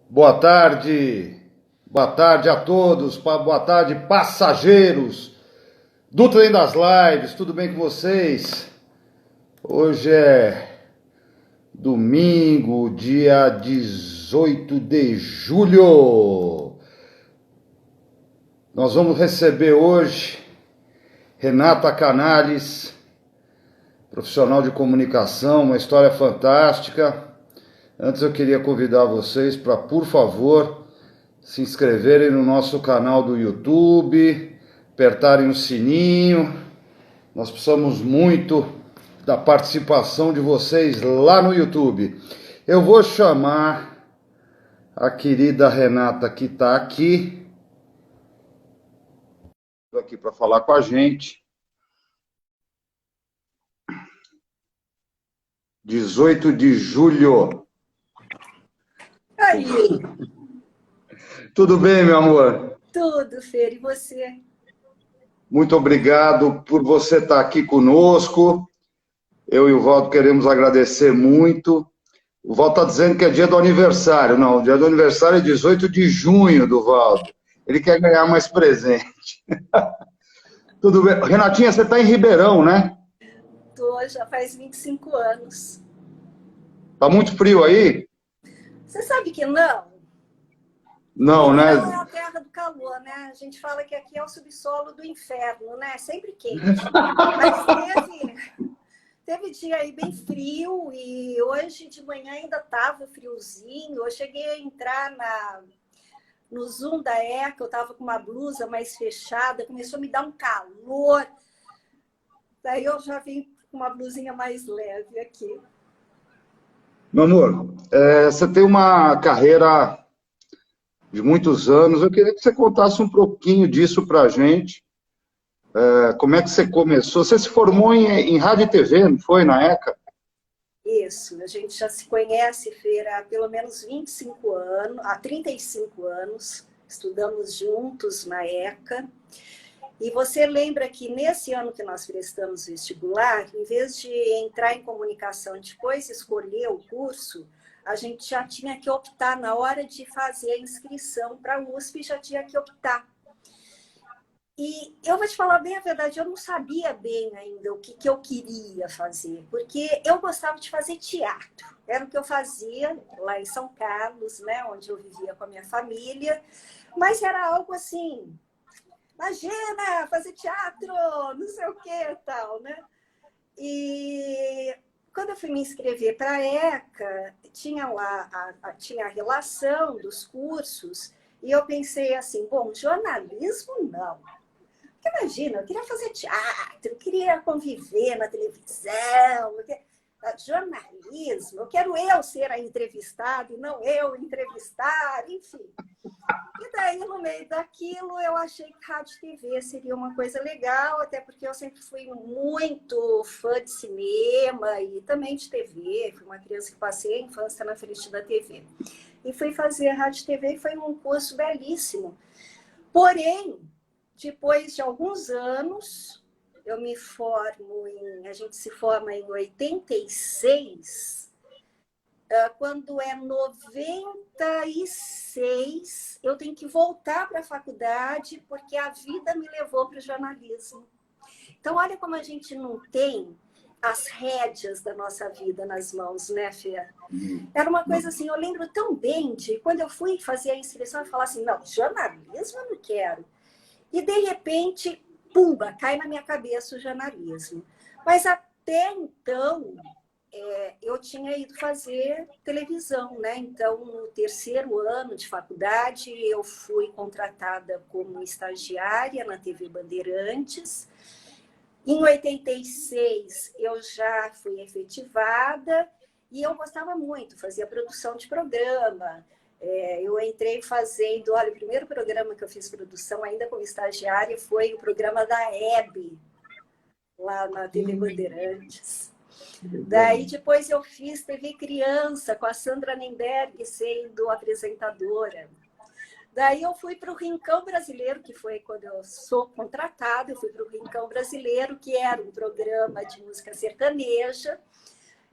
Boa tarde a todos, boa tarde passageiros do Trem das Lives, tudo bem com vocês? Hoje é domingo, dia 18 de julho. Nós vamos receber hoje Renata Canales, profissional de comunicação, uma história fantástica. Antes eu queria convidar vocês para, por favor, se inscreverem no nosso canal do YouTube, apertarem o sininho. Nós precisamos muito da participação de vocês lá no YouTube. Eu vou chamar a querida Renata que está aqui para falar com a gente. 18 de julho. Aí. Tudo bem, meu amor? Tudo, Fer, e você? Muito obrigado por você estar aqui conosco. Eu e o Valdo queremos agradecer muito. O Valdo está dizendo que é dia do aniversário. Não, o dia do aniversário é 18 de junho do Valdo. Ele quer ganhar mais presente. Tudo bem. Renatinha, você está em Ribeirão, né? Tô, já faz 25 anos. Tá muito frio aí? Você sabe que não? Não, né? Ribeirão é a terra do calor, né? A gente fala que aqui é o subsolo do inferno, né? Sempre quente. Mas teve dia aí bem frio e hoje de manhã ainda estava friozinho. Eu cheguei a entrar no Zoom da ECA, eu estava com uma blusa mais fechada, começou a me dar um calor. Daí eu já vim com uma blusinha mais leve aqui. Meu amor, você tem uma carreira de muitos anos. Eu queria que você contasse um pouquinho disso para a gente. Como é que você começou? Você se formou em rádio e TV, não foi, na ECA? Isso, a gente já se conhece, Feira, há pelo menos 25 anos, há 35 anos, estudamos juntos na ECA. E você lembra que nesse ano que nós prestamos vestibular, em vez de entrar em comunicação e depois escolher o curso, a gente já tinha que optar, na hora de fazer a inscrição para a USP, já tinha que optar. E eu vou te falar bem a verdade, eu não sabia bem ainda o que eu queria fazer, porque eu gostava de fazer teatro. Era o que eu fazia lá em São Carlos, né, onde eu vivia com a minha família, mas era algo assim, imagina, fazer teatro, não sei o que e tal, né? E quando eu fui me inscrever para a ECA, tinha lá tinha a relação dos cursos, e eu pensei assim, bom, jornalismo não. Porque imagina, eu queria fazer teatro, eu queria conviver na televisão, jornalismo, eu quero eu ser a entrevistada e não eu entrevistar, enfim. E daí, no meio daquilo, eu achei que rádio e TV seria uma coisa legal, até porque eu sempre fui muito fã de cinema e também de TV. Fui uma criança que passei a infância na frente da TV. E fui fazer rádio e TV e foi um curso belíssimo. Porém, depois de alguns anos, a gente se forma em 86. Quando é 96, eu tenho que voltar para a faculdade, porque a vida me levou para o jornalismo. Então, olha como a gente não tem as rédeas da nossa vida nas mãos, né, Fê? Era uma coisa assim, eu lembro tão bem de quando eu fui fazer a inscrição, eu falava assim, não, jornalismo eu não quero. E, de repente, pumba, cai na minha cabeça o jornalismo. Mas até então, eu tinha ido fazer televisão, né? Então, no terceiro ano de faculdade, eu fui contratada como estagiária na TV Bandeirantes. Em 86, eu já fui efetivada e eu gostava muito, fazia produção de programa. Eu entrei fazendo... Olha, o primeiro programa que eu fiz produção, ainda como estagiária, foi o programa da Hebe, lá na TV Bandeirantes. Daí, depois eu fiz TV Criança, com a Sandra Nemberg sendo apresentadora. Daí eu fui para o Rincão Brasileiro, que foi quando eu sou contratada, eu fui para o Rincão Brasileiro, que era um programa de música sertaneja.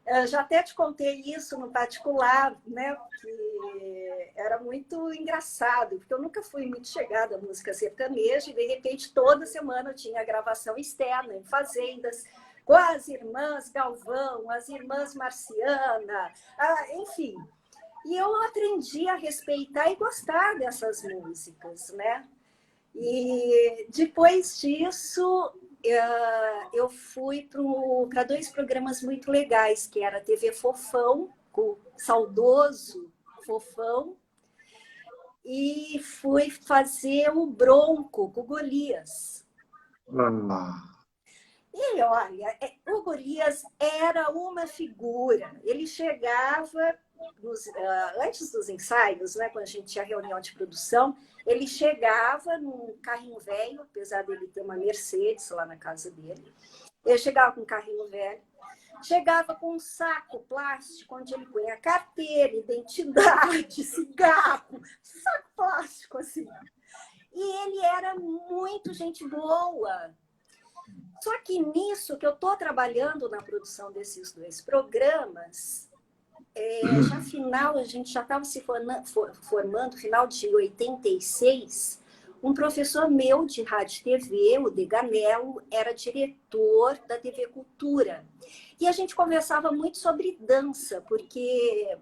Eu já até te contei isso no particular, né? Que era muito engraçado, porque eu nunca fui muito chegada à música sertaneja e, de repente, toda semana eu tinha gravação externa em fazendas, com as irmãs Galvão, as irmãs Marciana, enfim. E eu aprendi a respeitar e gostar dessas músicas, né? E depois disso, eu fui para dois programas muito legais, que era a TV Fofão, com o saudoso Fofão, e fui fazer o Bronco com o Golias. Ah, E olha, o Golias era uma figura. Ele chegava antes dos ensaios, né, quando a gente tinha reunião de produção, ele chegava num carrinho velho, apesar dele ter uma Mercedes lá na casa dele. Ele chegava com um carrinho velho, chegava com um saco plástico onde ele punha carteira, identidade, cigarro, saco plástico assim. E ele era muito gente boa. Só que nisso que eu estou trabalhando na produção desses dois programas, já final, a gente já estava se formando, final de 86, um professor meu de rádio e TV, o Deganello, era diretor da TV Cultura. E a gente conversava muito sobre dança, porque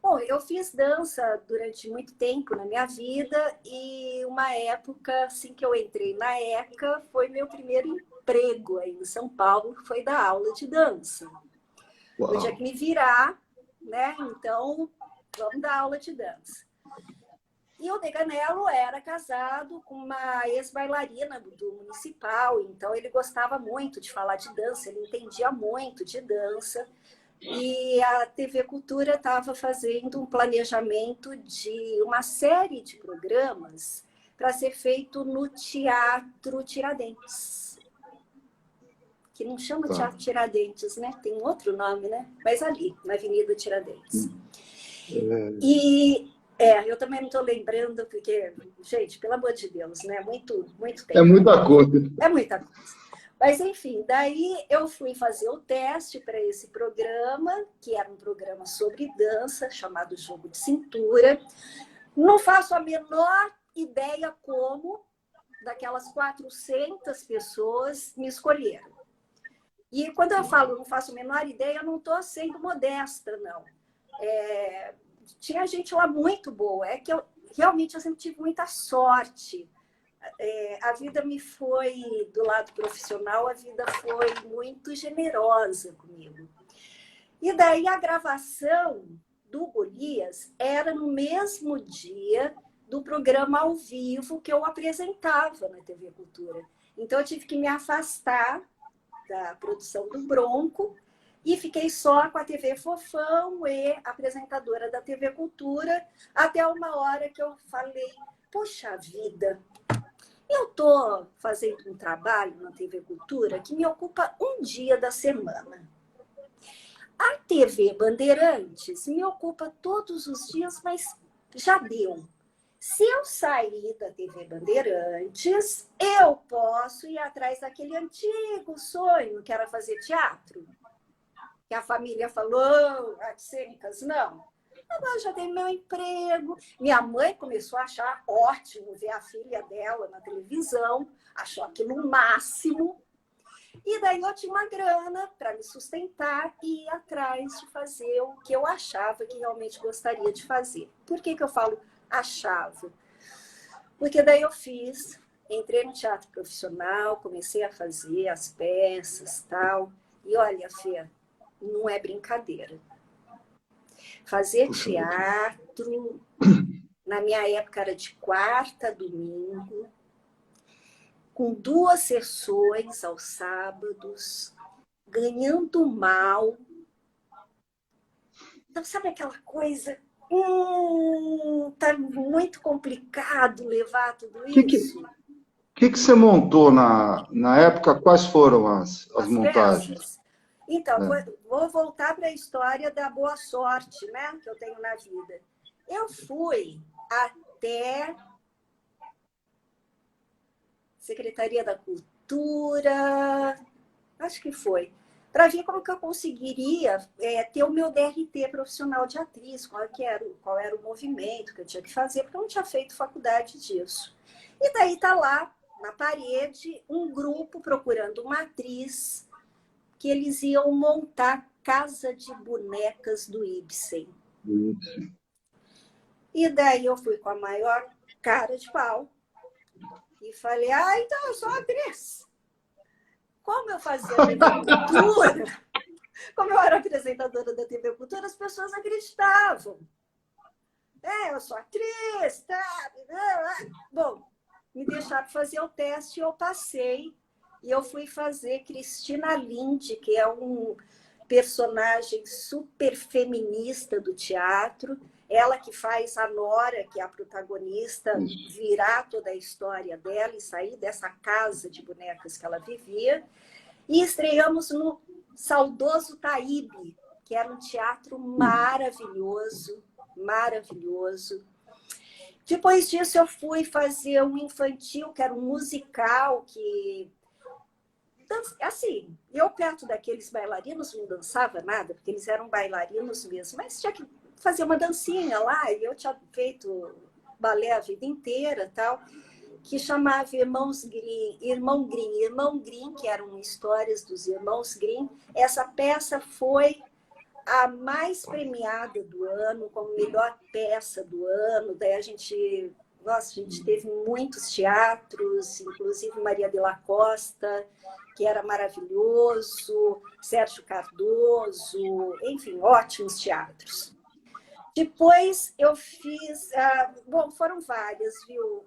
bom, eu fiz dança durante muito tempo na minha vida e uma época, assim que eu entrei na ECA, foi meu primeiro emprego aí em São Paulo, foi dar aula de dança. uau. Eu tinha que me virar, né? Então, vamos dar aula de dança. E o Deganello era casado com uma ex-bailarina do municipal, então ele gostava muito de falar de dança, ele entendia muito de dança. E a TV Cultura estava fazendo um planejamento de uma série de programas para ser feito no Teatro Tiradentes. Que não chama Teatro Tiradentes, né? Tem um outro nome, né? Mas ali, na Avenida Tiradentes. E eu também não estou lembrando, porque, gente, pelo amor de Deus, né? Muito tempo. É muita coisa. É muita coisa. Mas, enfim, daí eu fui fazer o teste para esse programa, que era um programa sobre dança, chamado Jogo de Cintura. Não faço a menor ideia como daquelas 400 pessoas me escolheram. E quando eu falo não faço a menor ideia, eu não estou sendo modesta, não. Tinha gente lá muito boa. É que eu sempre tive muita sorte. A vida me foi, do lado profissional, a vida foi muito generosa comigo. E daí a gravação do Golias era no mesmo dia do programa ao vivo que eu apresentava na TV Cultura. Então eu tive que me afastar da produção do Bronco e fiquei só com a TV Fofão e apresentadora da TV Cultura, até uma hora que eu falei, poxa vida, eu estou fazendo um trabalho na TV Cultura que me ocupa um dia da semana. A TV Bandeirantes me ocupa todos os dias, mas já deu. Se eu sair da TV Bandeirantes, eu posso ir atrás daquele antigo sonho que era fazer teatro. Que a família falou, artes cênicas, não. Agora já tenho meu emprego. Minha mãe começou a achar ótimo ver a filha dela na televisão, achou aquilo o máximo. E daí eu tinha uma grana para me sustentar e ir atrás de fazer o que eu achava que realmente gostaria de fazer. Por que eu falo achava? Porque daí eu entrei no teatro profissional, comecei a fazer as peças e tal. E olha, Fê, não é brincadeira. Fazer teatro, na minha época era de quarta a domingo, com 2 sessões aos sábados, ganhando mal. Então, sabe aquela coisa? Tá muito complicado levar tudo isso. O que você montou na época? Quais foram as montagens? Peças. Então, vou voltar para a história da boa sorte, né, que eu tenho na vida. Eu fui até Secretaria da Cultura, acho que foi. para ver como que eu conseguiria ter o meu DRT profissional de atriz, qual era o movimento que eu tinha que fazer, porque eu não tinha feito faculdade disso. E daí está lá, na parede, um grupo procurando uma atriz que eles iam montar Casa de Bonecas do Ibsen. E daí eu fui com a maior cara de pau e falei, então eu sou atriz. Como eu fazia TV Cultura, como eu era apresentadora da TV Cultura, as pessoas acreditavam. Eu sou atriz, tá? Bom, me deixaram fazer o teste e eu passei. E eu fui fazer Cristina Linde, que é um personagem super feminista do teatro. Ela que faz a Nora, que é a protagonista, virar toda a história dela e sair dessa casa de bonecas que ela vivia. E estreamos no saudoso Taíbe, que era um teatro maravilhoso, maravilhoso. Depois disso, eu fui fazer um infantil, que era um musical, que... Assim, eu perto daqueles bailarinos não dançava nada, porque eles eram bailarinos mesmo, mas tinha que fazer uma dancinha lá, e eu tinha feito balé a vida inteira, tal, que chamava Irmão Grimm, que eram histórias dos Irmãos Grimm. Essa peça foi a mais premiada do ano, como melhor peça do ano. Daí a gente teve muitos teatros, inclusive Maria de la Costa, que era maravilhoso, Sérgio Cardoso, enfim, ótimos teatros. Depois eu fiz... bom, foram várias, viu,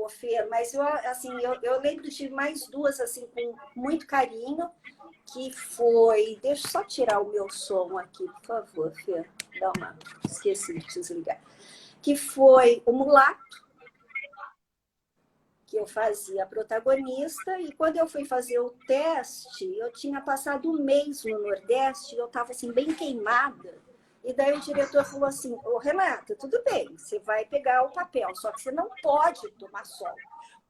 Fê? Mas eu lembro de mais duas assim, com muito carinho, que foi... Deixa eu só tirar o meu som aqui, por favor, Fê. Esqueci de desligar. Que foi o Mulato, que eu fazia a protagonista, e quando eu fui fazer o teste, eu tinha passado um mês no Nordeste, eu estava assim, bem queimada, e daí o diretor falou assim, Renata, tudo bem, você vai pegar o papel, só que você não pode tomar sol,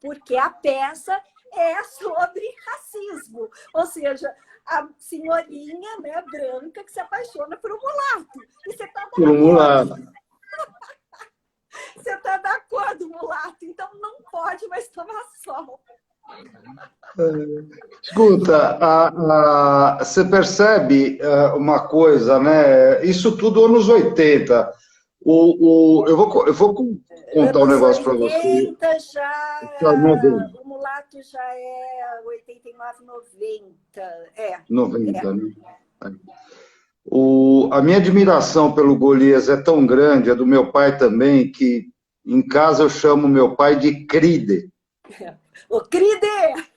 porque a peça é sobre racismo, ou seja, a senhorinha, né, branca que se apaixona por um mulato, e você está por um mulato. Você está da cor do mulato, então não pode mais tomar sol. Escuta, você percebe uma coisa, né? Isso tudo anos 80. Eu vou contar um negócio para você. O mulato já é 89, 90. 90, né? A minha admiração pelo Golias é tão grande, é do meu pai também, que em casa eu chamo meu pai de Cride. Ô, Cride!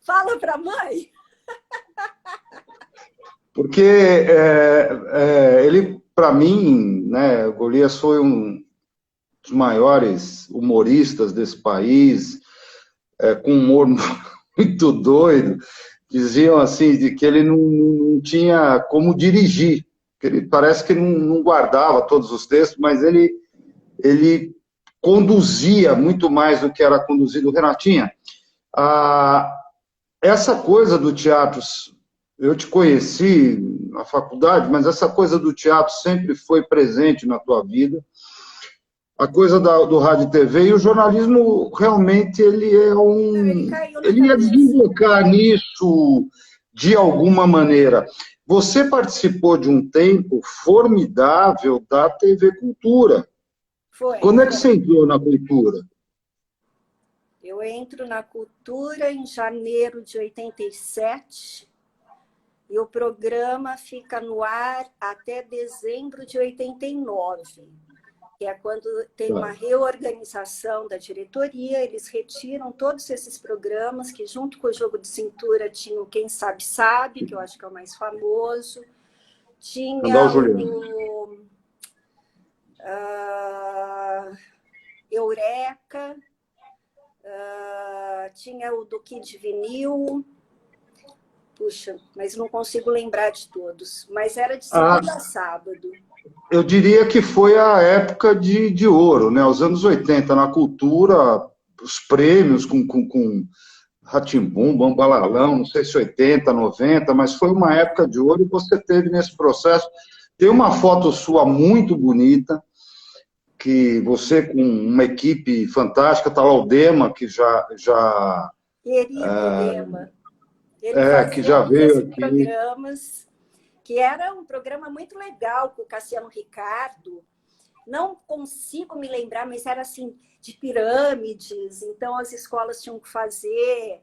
Fala para a mãe! Porque ele, para mim, né, o Golias foi um dos maiores humoristas desse país, com um humor muito doido. Diziam assim, de que ele não tinha como dirigir, que ele parece que não guardava todos os textos, mas ele conduzia muito mais do que era conduzido. Renatinha, essa coisa do teatro, eu te conheci na faculdade, mas essa coisa do teatro sempre foi presente na tua vida. A coisa do rádio e TV, e o jornalismo realmente ele ia desembocar nisso de alguma maneira. Você participou de um tempo formidável da TV Cultura. Foi. Quando é que você entrou na Cultura? Eu entro na Cultura em janeiro de 87 e o programa fica no ar até dezembro de 89. Que é quando tem uma reorganização da diretoria, eles retiram todos esses programas, que junto com o Jogo de Cintura tinham Quem Sabe Sabe, que eu acho que é o mais famoso, tinha o Eureka, tinha o do Kid Vinil, puxa, mas não consigo lembrar de todos, mas era de segunda a sábado. Eu diria que foi a época de ouro, né? Os anos 80, na Cultura, os prêmios com Rá-Tim-Bum, Bambalalão, não sei se 80, 90, mas foi uma época de ouro e você teve nesse processo. Tem uma foto sua muito bonita, que você com uma equipe fantástica, está lá o Dema, que já Querido Dema. Ele que fazia já um veio desses aqui. programas, que era um programa muito legal com o Cassiano Ricardo. Não consigo me lembrar, mas era assim, de pirâmides. Então, as escolas tinham que fazer,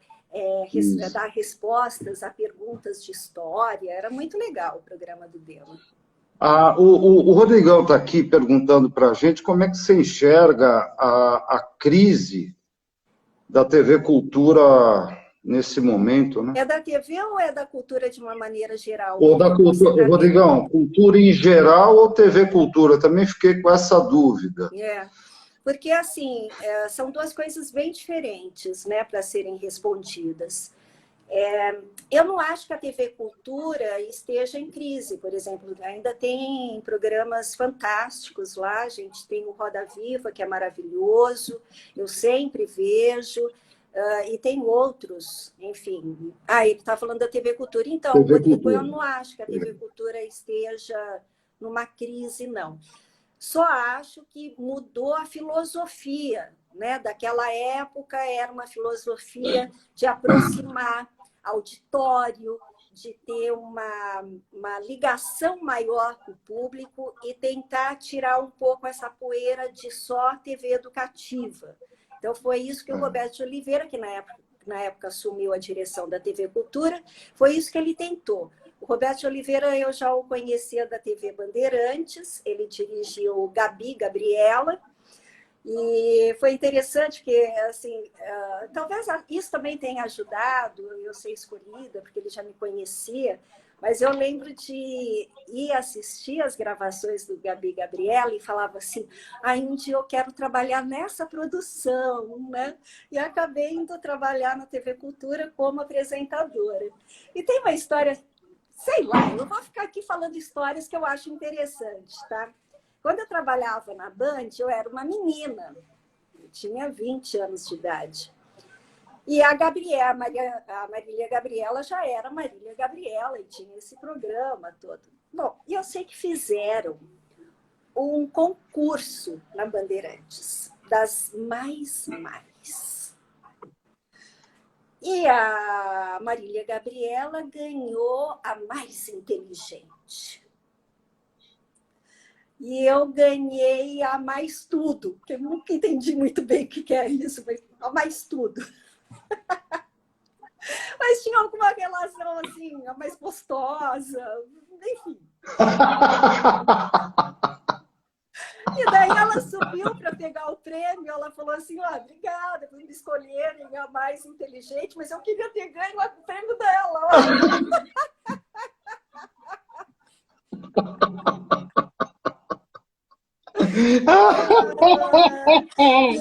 dar respostas a perguntas de história. Era muito legal o programa do Dema. O Rodrigão está aqui perguntando para a gente como é que você enxerga a crise da TV Cultura nesse momento, né? É da TV ou é da cultura de uma maneira geral? Ou da Você cultura, está Rodrigão, cultura em geral ou TV Cultura? Também fiquei com essa dúvida. Porque, assim, são duas coisas bem diferentes, né, para serem respondidas. Eu não acho que a TV Cultura esteja em crise, por exemplo. Ainda tem programas fantásticos lá, a gente tem o Roda Viva, que é maravilhoso, eu sempre vejo, e tem outros, enfim. Ele está falando da TV Cultura. Então, TV Rodrigo, eu Cultura. não acho que a TV Cultura esteja numa crise, não. Só acho que mudou a filosofia, né? Daquela época era uma filosofia de aproximar auditório, de ter uma ligação maior com o público e tentar tirar um pouco essa poeira de só TV educativa. Então, foi isso que o Roberto de Oliveira, que na época assumiu a direção da TV Cultura, foi isso que ele tentou. O Roberto de Oliveira, eu já o conhecia da TV Bandeirantes, ele dirigiu Gabriela, e foi interessante porque, assim, talvez isso também tenha ajudado eu ser escolhida, porque ele já me conhecia, mas eu lembro de ir assistir as gravações do Gabriela e falava assim, um dia eu quero trabalhar nessa produção, né? E acabei indo trabalhar na TV Cultura como apresentadora. E tem uma história, sei lá, eu vou ficar aqui falando histórias que eu acho interessantes, tá? Quando eu trabalhava na Band, eu era uma menina, eu tinha 20 anos de idade. E a Marília Gabriela já era Marília Gabriela e tinha esse programa todo. Bom, e eu sei que fizeram um concurso na Bandeirantes, das mais. E a Marília Gabriela ganhou a mais inteligente. E eu ganhei a mais tudo, porque eu nunca entendi muito bem o que é isso, mas a mais tudo. Mas tinha alguma relação assim, a mais gostosa, enfim. E daí ela subiu para pegar o prêmio, ela falou assim, obrigada por me escolherem a mais inteligente, mas eu queria ter ganho o prêmio dela. E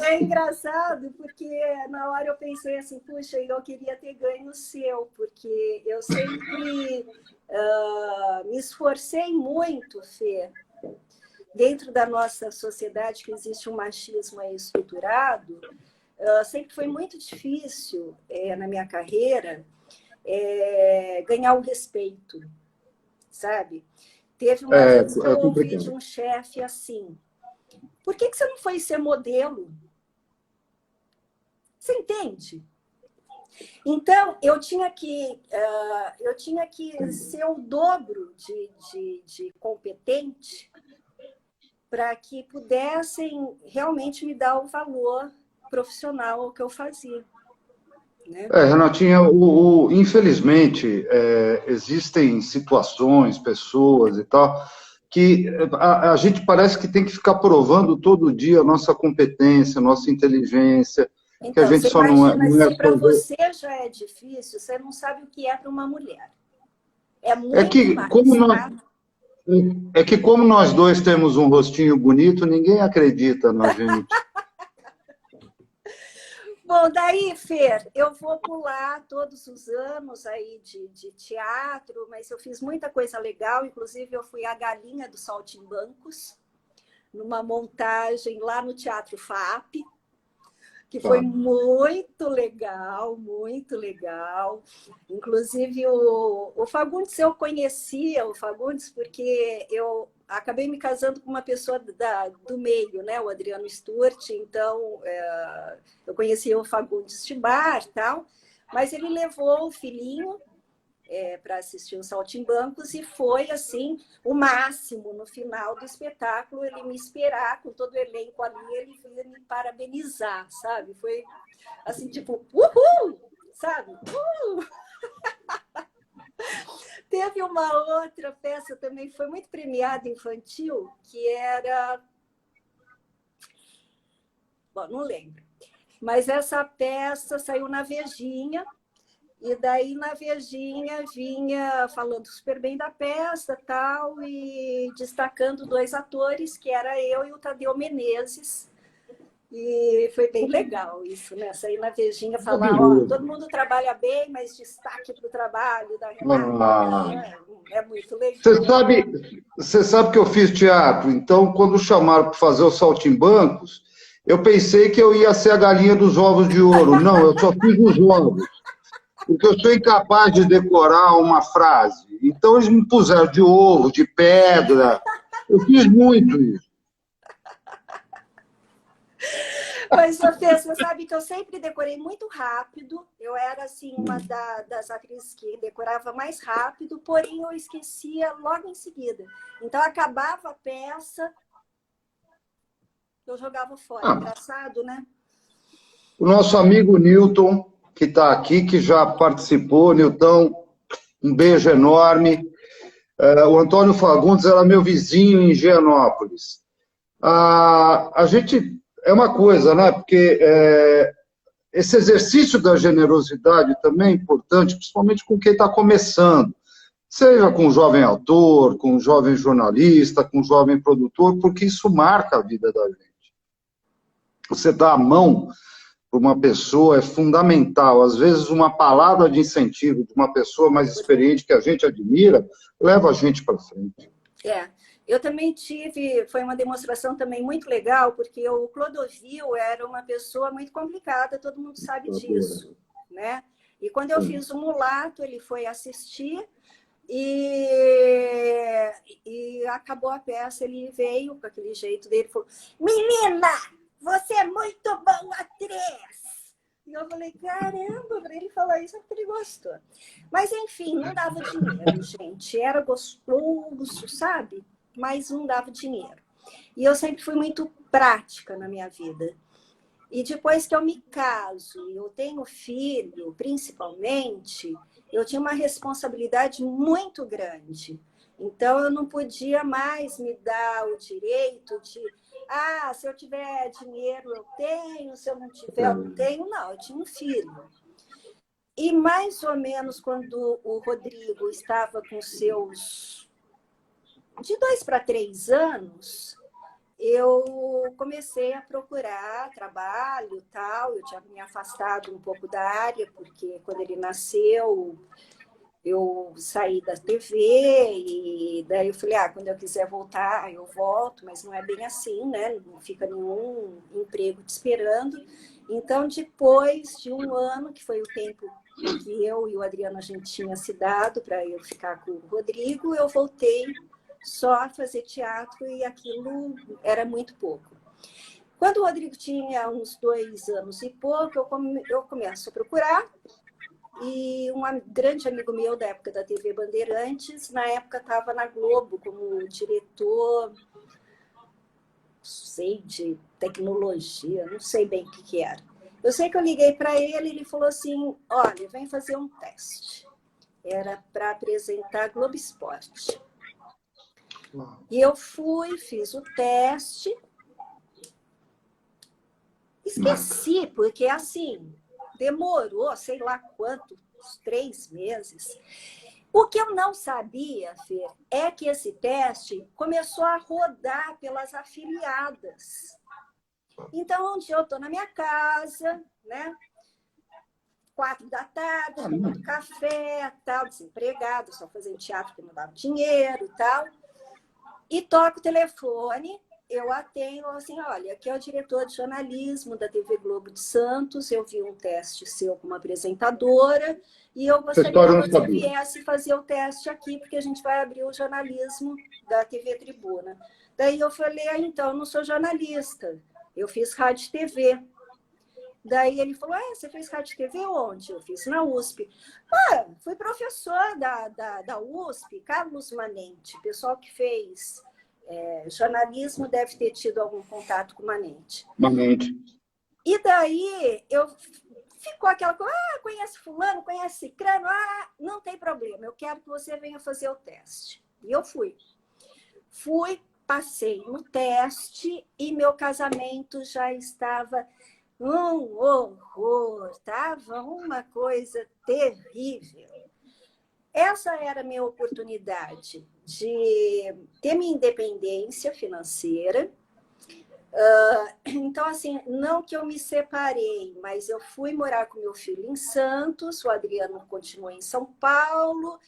é engraçado porque na hora eu pensei assim, puxa, eu queria ter ganho o seu, porque eu sempre me esforcei muito, Fê, dentro da nossa sociedade que existe um machismo aí estruturado, sempre foi muito difícil na minha carreira ganhar o respeito, sabe? Teve uma vez que eu ouvi de um chefe assim, por que você não foi ser modelo? Você entende? Então, eu tinha que ser o dobro de competente para que pudessem realmente me dar o valor profissional ao que eu fazia. Né? Renatinha, infelizmente, existem situações, pessoas e tal, que a gente parece que tem que ficar provando todo dia a nossa competência, a nossa inteligência, então, que a gente você só imagina, não é se para você já é difícil, você não sabe o que é para uma mulher. É muito mais, tá? É que como nós dois temos um rostinho bonito, ninguém acredita na gente. Bom, daí, Fer, eu vou pular todos os anos aí de teatro, mas eu fiz muita coisa legal, inclusive eu fui a galinha do Saltimbancos, numa montagem lá no Teatro FAP, que foi muito legal, muito legal. Inclusive, o Fagundes, eu conhecia o Fagundes porque eu acabei me casando com uma pessoa do meio, né? O Adriano Sturte, então eu conhecia o Fagundes de bar e tal, mas ele levou o filhinho para assistir os Saltimbancos e foi assim o máximo. No final do espetáculo ele me esperar com todo o elenco ali, ele veio me parabenizar, sabe? Foi assim, tipo, uhul, sabe? Teve uma outra peça também, foi muito premiada infantil, que era... Bom, não lembro. Mas essa peça saiu na Vejinha, e daí na Vejinha vinha falando super bem da peça tal, e destacando 2 atores, que era eu e o Tadeu Menezes. E foi bem legal isso, né? Sair na Vejinha e falar, ó, todo mundo trabalha bem, mas destaque para o trabalho da Renata. É muito legal. Você sabe que eu fiz teatro, então quando chamaram para fazer os Saltimbancos, eu pensei que eu ia ser a galinha dos ovos de ouro. Não, eu só fiz os ovos, porque eu sou incapaz de decorar uma frase. Então eles me puseram de ovo, de pedra. Eu fiz muito isso. Mas, Sofia, você sabe que eu sempre decorei muito rápido. Eu era, assim, uma das atrizes que decorava mais rápido, porém eu esquecia logo em seguida. Então, acabava a peça, eu jogava fora. Engraçado, né? O nosso amigo Newton, que está aqui, que já participou, Newton, um beijo enorme. O Antônio Fagundes era meu vizinho em Higienópolis. A gente... É uma coisa, né? Porque esse exercício da generosidade também é importante, principalmente com quem está começando. Seja com um jovem autor, com um jovem jornalista, com um jovem produtor, porque isso marca a vida da gente. Você dá a mão para uma pessoa é fundamental. Às vezes, uma palavra de incentivo de uma pessoa mais experiente que a gente admira, leva a gente para frente. Eu também foi uma demonstração também muito legal, porque o Clodovil era uma pessoa muito complicada, todo mundo sabe disso, né? E quando eu fiz o Mulato, ele foi assistir e acabou a peça, ele veio com aquele jeito dele e falou: menina, você é muito boa atriz! E eu falei, caramba, para ele falar isso é porque ele gostou. Mas, enfim, não dava dinheiro, gente. Era gostoso, sabe? Mas não dava dinheiro. E eu sempre fui muito prática na minha vida. E depois que eu me caso e eu tenho filho, principalmente, eu tinha uma responsabilidade muito grande. Então, eu não podia mais me dar o direito de... se eu tiver dinheiro, eu tenho. Se eu não tiver, eu não tenho. Não, eu tinha um filho. E mais ou menos quando o Rodrigo estava com seus... de 2 para 3 anos, eu comecei a procurar trabalho e tal. Eu tinha me afastado um pouco da área, porque quando ele nasceu, eu saí da TV e daí eu falei, quando eu quiser voltar, eu volto, mas não é bem assim, né? Não fica nenhum emprego te esperando. Então, depois de 1 ano, que foi o tempo que eu e o Adriano a gente tinha se dado para eu ficar com o Rodrigo, eu voltei só a fazer teatro e aquilo era muito pouco. Quando o Rodrigo tinha uns 2 anos e pouco, eu começo a procurar. E um grande amigo meu da época da TV Bandeirantes, na época estava na Globo como diretor, não sei, de tecnologia, não sei bem o que era. Eu sei que eu liguei para ele e ele falou assim, olha, vem fazer um teste. Era para apresentar Globo Esporte. E eu fui, fiz o teste, esqueci, porque assim... demorou, sei lá quanto, uns 3 meses. O que eu não sabia, Fer, é que esse teste começou a rodar pelas afiliadas. Então, um dia eu estou na minha casa, né? 4 da tarde, tomando café, tal, desempregado, só fazendo teatro que não dava dinheiro e tal. E toco o telefone eu atendo assim, olha, aqui é o diretor de jornalismo da TV Globo de Santos, eu vi um teste seu como apresentadora e eu Essa gostaria história que eu não você sabia. viesse fazer o teste aqui, porque a gente vai abrir o jornalismo da TV Tribuna. Daí eu falei, então, eu não sou jornalista, eu fiz rádio e TV. Daí ele falou, você fez rádio e TV onde? Eu fiz na USP. Fui professor da USP, Carlos Manente, pessoal que fez jornalismo deve ter tido algum contato com o Manente. Manente. E daí ficou aquela coisa, conhece fulano, conhece cicrano, não tem problema, eu quero que você venha fazer o teste. E eu fui. Passei no teste e meu casamento já estava um horror, estava uma coisa terrível. Essa era a minha oportunidade de ter minha independência financeira. Então, assim, não que eu me separei, mas eu fui morar com meu filho em Santos, o Adriano continuou em São Paulo,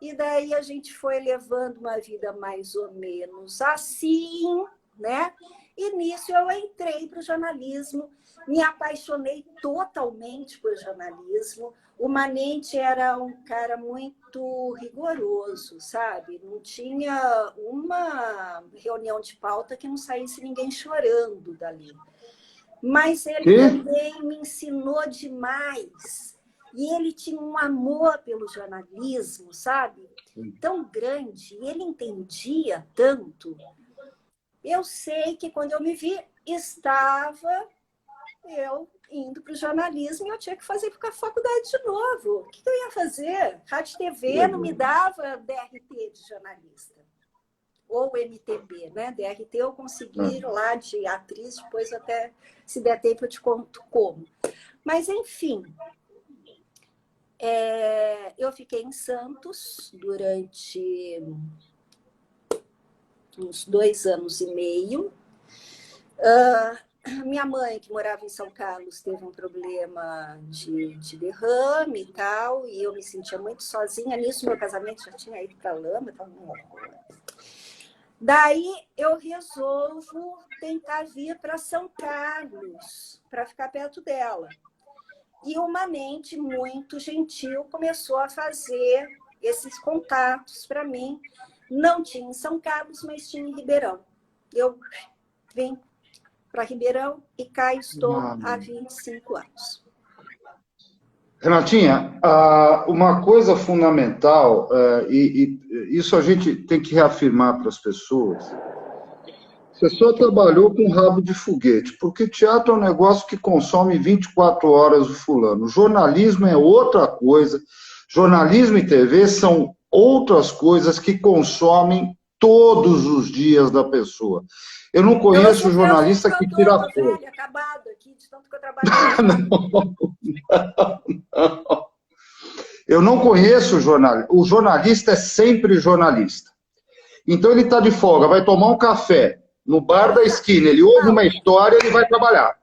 e daí a gente foi levando uma vida mais ou menos assim, né? E nisso eu entrei para o jornalismo, me apaixonei totalmente por jornalismo. O Manente era um cara muito rigoroso, sabe? Não tinha uma reunião de pauta que não saísse ninguém chorando dali. Mas ele também me ensinou demais. E ele tinha um amor pelo jornalismo, sabe? Tão grande. E ele entendia tanto. Eu sei que quando eu me vi, estava eu indo para o jornalismo e eu tinha que fazer a faculdade de novo. O que eu ia fazer? Rádio TV não me dava DRT de jornalista. Ou MTB, né? DRT eu consegui lá de atriz, depois até, se der tempo, eu te conto como. Mas, enfim, eu fiquei em Santos durante uns 2 anos e meio. Minha mãe, que morava em São Carlos, teve um problema de derrame e tal, e eu me sentia muito sozinha. Nisso, meu casamento já tinha ido para a lama, estava um horror. Daí, eu resolvo tentar vir para São Carlos, para ficar perto dela. E o Manente, muito gentil, começou a fazer esses contatos para mim. Não tinha em São Carlos, mas tinha em Ribeirão. Eu vim para Ribeirão e cá estou há 25 anos. Renatinha, uma coisa fundamental, e isso a gente tem que reafirmar para as pessoas, você só trabalhou com rabo de foguete, porque teatro é um negócio que consome 24 horas o fulano. Jornalismo é outra coisa. Jornalismo e TV são outras coisas que consomem todos os dias da pessoa. Eu não conheço jornalista que tira foto. Eu velho, acabado aqui, de tanto que eu trabalho. Não. Eu não conheço o jornalista. O jornalista é sempre jornalista. Então ele está de folga, vai tomar um café no bar da esquina, ele ouve uma história, ele vai trabalhar.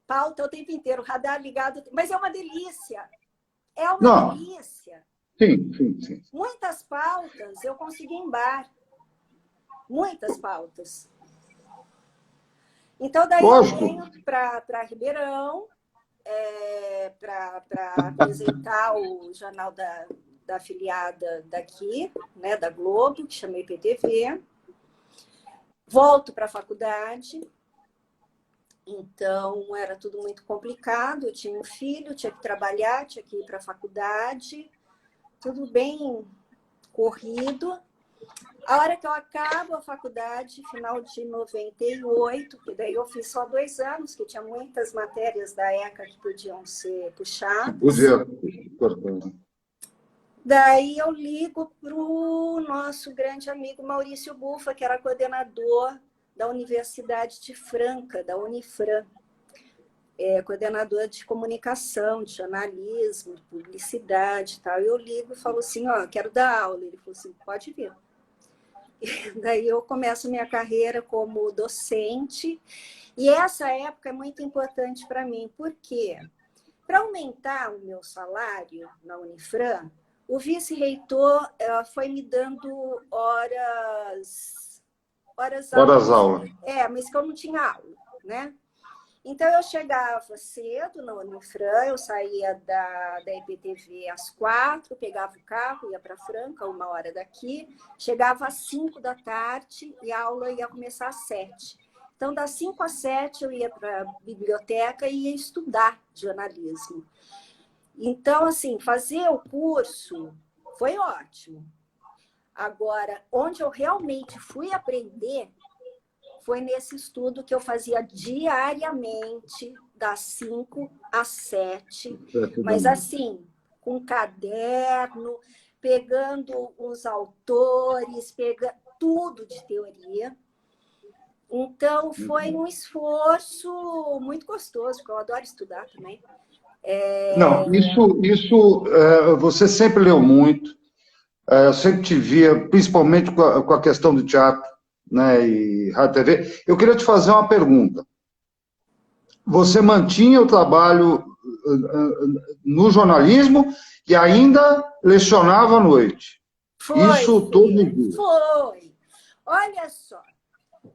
Pauta o tempo inteiro, radar ligado, mas é uma delícia. É uma delícia. Sim. Muitas pautas eu consegui em bar. Muitas pautas. Então, daí Lógico. eu venho para Ribeirão para apresentar o jornal da afiliada daqui, né, da Globo, que chama IPTV. Volto para a faculdade. Então, era tudo muito complicado. Eu tinha um filho, tinha que trabalhar, tinha que ir para a faculdade. Tudo bem corrido. A hora que eu acabo a faculdade, final de 98, que daí eu fiz só 2 anos, que tinha muitas matérias da ECA que podiam ser puxadas. Podia. Daí eu ligo para o nosso grande amigo Maurício Bufa, que era coordenador da Universidade de Franca, da Unifran. Coordenador de comunicação, de jornalismo, de publicidade e tal. Eu ligo e falo assim, quero dar aula. Ele falou assim, pode vir. Daí eu começo minha carreira como docente, e essa época é muito importante para mim, porque para aumentar o meu salário na Unifran, o vice-reitor foi me dando horas horas Horas aulas. aula. Mas que eu não tinha aula, né? Então, eu chegava cedo no Unifran, eu saía da EPTV às 4, pegava o carro, ia para Franca, 1 hora daqui, chegava às 5 da tarde e a aula ia começar às 7. Então, das 5 às 7, eu ia para a biblioteca e ia estudar jornalismo. Então, assim, fazer o curso foi ótimo. Agora, onde eu realmente fui aprender foi nesse estudo que eu fazia diariamente, das 5 às 7, mas assim, com caderno, pegando os autores, pegando tudo de teoria. Então, foi um esforço muito gostoso, porque eu adoro estudar também. Não, isso você sempre leu muito. Eu sempre te via, principalmente com a questão do teatro, né, e rádio TV. Eu queria te fazer uma pergunta. Você mantinha o trabalho no jornalismo e ainda lecionava à noite? Isso todo dia? Foi. Olha só,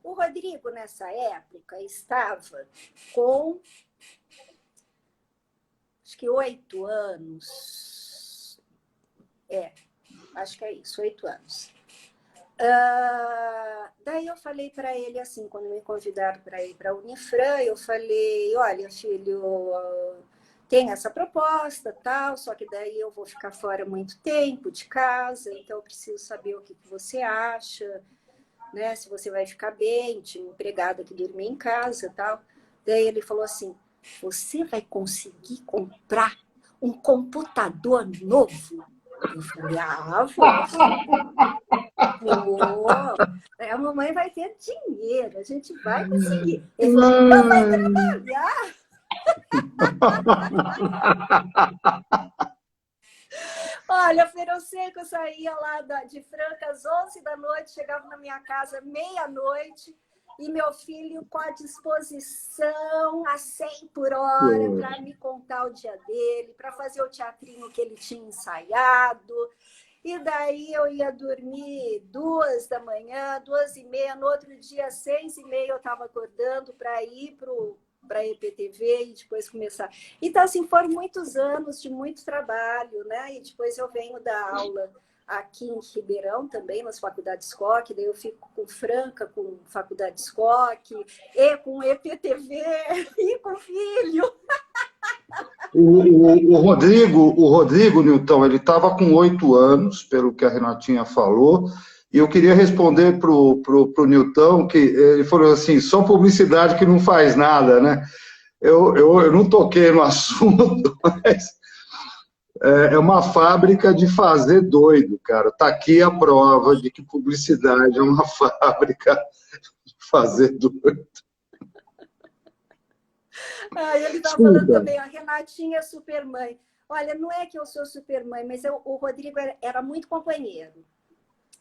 o Rodrigo, nessa época, estava com, acho que 8 anos. Acho que é isso, 8 anos. Daí eu falei para ele assim, quando me convidaram para ir para a Unifran, eu falei, olha, filho, tem essa proposta, tal, só que daí eu vou ficar fora muito tempo de casa, então eu preciso saber o que você acha, né? Se você vai ficar bem, tinha uma empregada que dormia em casa, tal. Daí ele falou assim, você vai conseguir comprar um computador novo? Eu falei, vou. A mamãe vai ter dinheiro, a gente vai conseguir. Ele falou, não vai trabalhar. Olha, eu sei que eu saía lá de Franca às 11 da noite, chegava na minha casa meia-noite, e meu filho com a disposição a 100 por hora para me contar o dia dele, para fazer o teatrinho que ele tinha ensaiado. E daí eu ia dormir 2 da manhã, 2h30, no outro dia, 6h30, eu estava acordando para ir para a EPTV e depois começar. Então, assim, foram muitos anos de muito trabalho, né? E depois eu venho dar aula aqui em Ribeirão também, nas faculdades SCOC, daí eu fico com Franca, com faculdade SCOC, e com EPTV, e com filho. O Rodrigo, Nilton, ele estava com 8 anos, pelo que a Renatinha falou, e eu queria responder pro Nilton, que ele falou assim, só publicidade que não faz nada, né? Eu não toquei no assunto, mas é uma fábrica de fazer doido, cara. Está aqui a prova de que publicidade é uma fábrica de fazer doido. Ele está falando também, a Renatinha é super mãe. Olha, não é que eu sou super mãe, mas o Rodrigo era muito companheiro.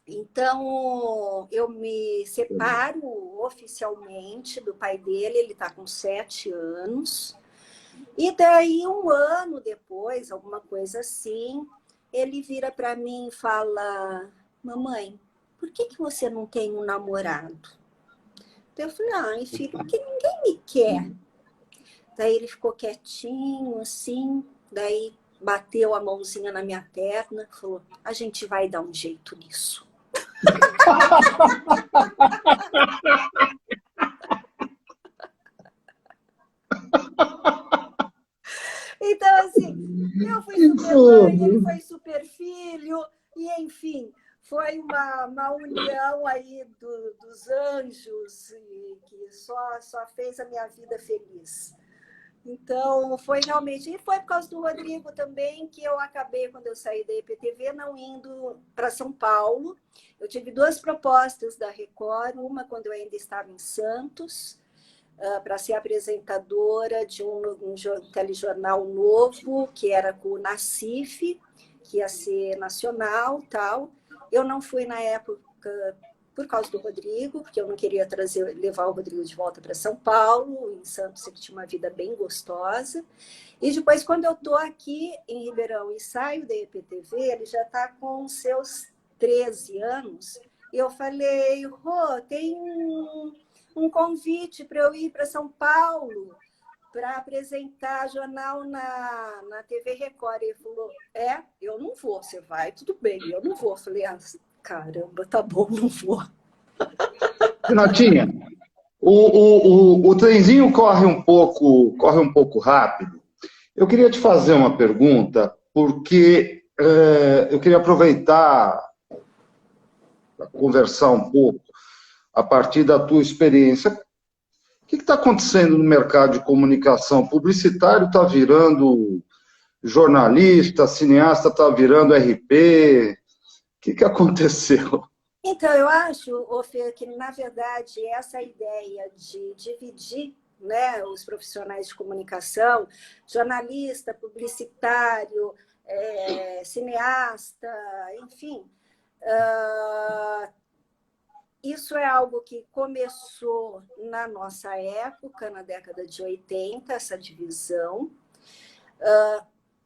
Então, eu me separo oficialmente do pai dele, ele está com 7 anos. E daí, 1 ano depois, alguma coisa assim, ele vira para mim e fala, mamãe, por que você não tem um namorado? Então, eu falei, filho, porque ninguém me quer. Daí ele ficou quietinho, assim, daí bateu a mãozinha na minha perna, falou, a gente vai dar um jeito nisso. Então, assim, eu fui super mãe, ele foi super filho, e enfim, foi uma união aí dos anjos que só fez a minha vida feliz. Então, foi realmente... E foi por causa do Rodrigo também que eu acabei, quando eu saí da EPTV, não indo para São Paulo. Eu tive 2 propostas da Record, uma quando eu ainda estava em Santos, para ser apresentadora de um telejornal novo, que era com o Nassif, que ia ser nacional, tal. Eu não fui na época por causa do Rodrigo, porque eu não queria levar o Rodrigo de volta para São Paulo. Em Santos ele tinha uma vida bem gostosa. E depois, quando eu estou aqui em Ribeirão e saio da EPTV, ele já está com seus 13 anos, Eu falei, Rô, tem um convite para eu ir para São Paulo para apresentar jornal na TV Record. Ele falou, eu não vou, você vai, tudo bem, eu não vou. Eu falei, caramba, tá bom, não vou. Renatinha, o trenzinho corre um pouco rápido. Eu queria te fazer uma pergunta, porque eu queria aproveitar para conversar um pouco a partir da tua experiência. O que está acontecendo no mercado de comunicação? O publicitário está virando jornalista, cineasta está virando RP. O que aconteceu? Então, eu acho, Fê, que, na verdade, essa ideia de dividir, né, os profissionais de comunicação, jornalista, publicitário, cineasta, enfim, isso é algo que começou na nossa época, na década de 80, essa divisão.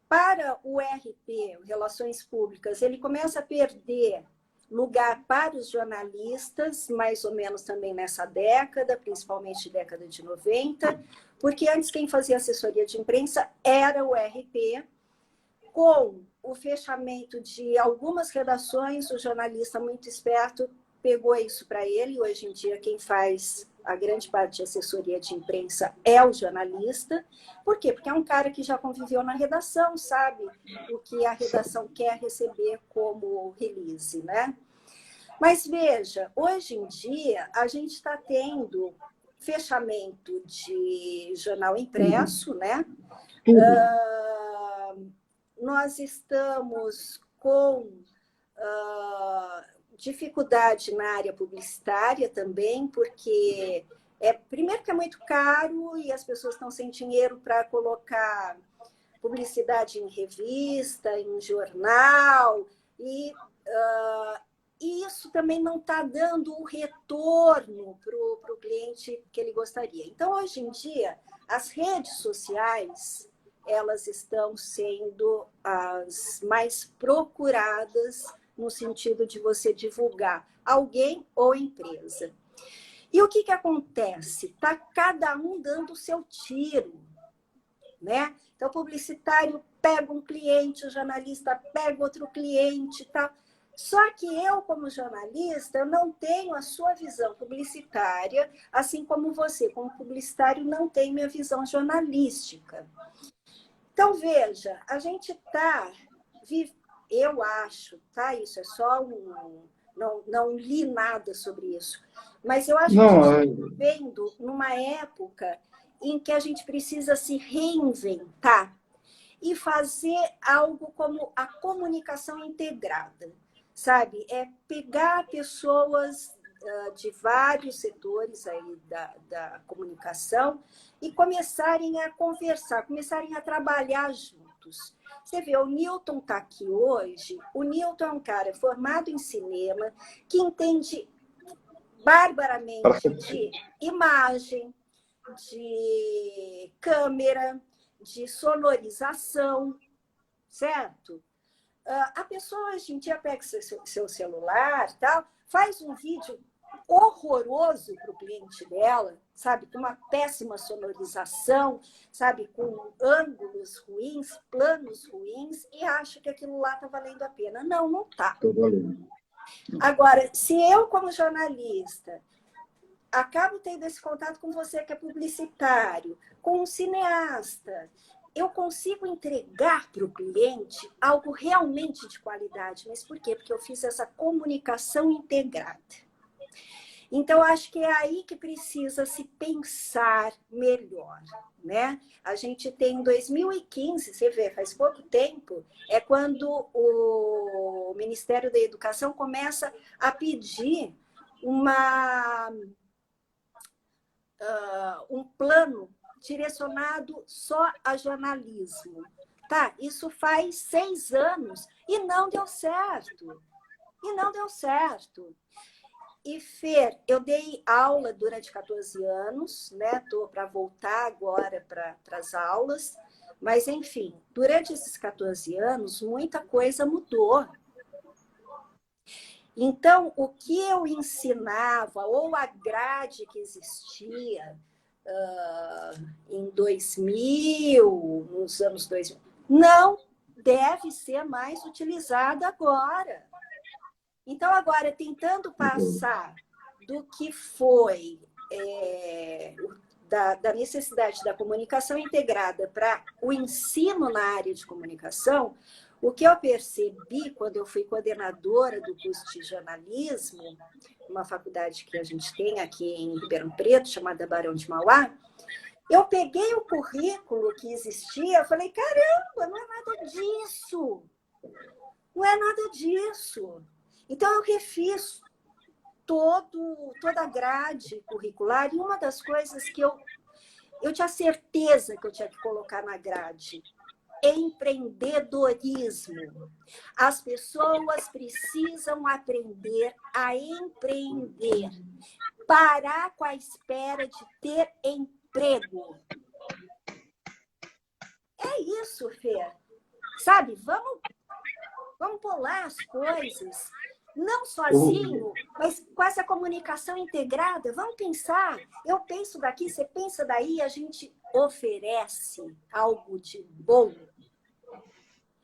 Para o RP, Relações Públicas, ele começa a perder lugar para os jornalistas, mais ou menos também nessa década, principalmente década de 90, porque antes quem fazia assessoria de imprensa era o RP. Com o fechamento de algumas redações, o jornalista muito esperto pegou isso para ele. Hoje em dia, quem faz a grande parte de assessoria de imprensa é o jornalista. Por quê? Porque é um cara que já conviveu na redação, sabe o que a redação quer receber como release, né? Mas veja, hoje em dia a gente está tendo fechamento de jornal impresso, né? Nós estamos com dificuldade na área publicitária também, porque primeiro que é muito caro e as pessoas estão sem dinheiro para colocar publicidade em revista, em jornal, e isso também não está dando o retorno para o cliente que ele gostaria. Então, hoje em dia, as redes sociais, elas estão sendo as mais procuradas no sentido de você divulgar alguém ou empresa. E o que acontece? Está cada um dando o seu tiro, né? Então, o publicitário pega um cliente, o jornalista pega outro cliente e tal. Só que eu, como jornalista, eu não tenho a sua visão publicitária, assim como você, como publicitário, não tem minha visão jornalística. Então, veja, a gente está, eu acho, tá? Isso é só não li nada sobre isso, mas eu acho que a gente está vivendo numa época em que a gente precisa se reinventar e fazer algo como a comunicação integrada, sabe? É pegar pessoas de vários setores aí da comunicação e começarem a conversar, começarem a trabalhar juntos. Você vê, o Newton está aqui hoje. O Newton é um cara formado em cinema, que entende barbaramente de imagem, de câmera, de sonorização, certo? A pessoa hoje em dia pega seu celular, tal, faz um vídeo horroroso para o cliente dela, sabe, com uma péssima sonorização, sabe, com ângulos ruins, planos ruins, e acha que aquilo lá está valendo a pena. Não, não está. Agora, se eu, como jornalista, acabo tendo esse contato com você que é publicitário, com um cineasta, eu consigo entregar para o cliente algo realmente de qualidade. Mas por quê? Porque eu fiz essa comunicação integrada. Então, acho que é aí que precisa se pensar melhor, né? A gente tem em 2015, você vê, faz pouco tempo, é quando o Ministério da Educação começa a pedir um plano direcionado só a jornalismo. Tá, isso faz 6 anos e não deu certo. E, Fer, eu dei aula durante 14 anos, né? Estou para voltar agora para as aulas, mas, enfim, durante esses 14 anos, muita coisa mudou. Então, o que eu ensinava, ou a grade que existia em 2000, nos anos 2000, não deve ser mais utilizada agora. Então, agora, tentando passar do que foi da necessidade da comunicação integrada para o ensino na área de comunicação, o que eu percebi quando eu fui coordenadora do curso de jornalismo, uma faculdade que a gente tem aqui em Ribeirão Preto, chamada Barão de Mauá, eu peguei o currículo que existia e falei, caramba, não é nada disso. Não é nada disso. Então, eu refiz toda a grade curricular, e uma das coisas que eu tinha certeza que eu tinha que colocar na grade: empreendedorismo. As pessoas precisam aprender a empreender, parar com a espera de ter emprego. É isso, Fê. Sabe, vamos pular as coisas. Não sozinho, mas com essa comunicação integrada. Vamos pensar. Eu penso daqui, você pensa daí, a gente oferece algo de bom.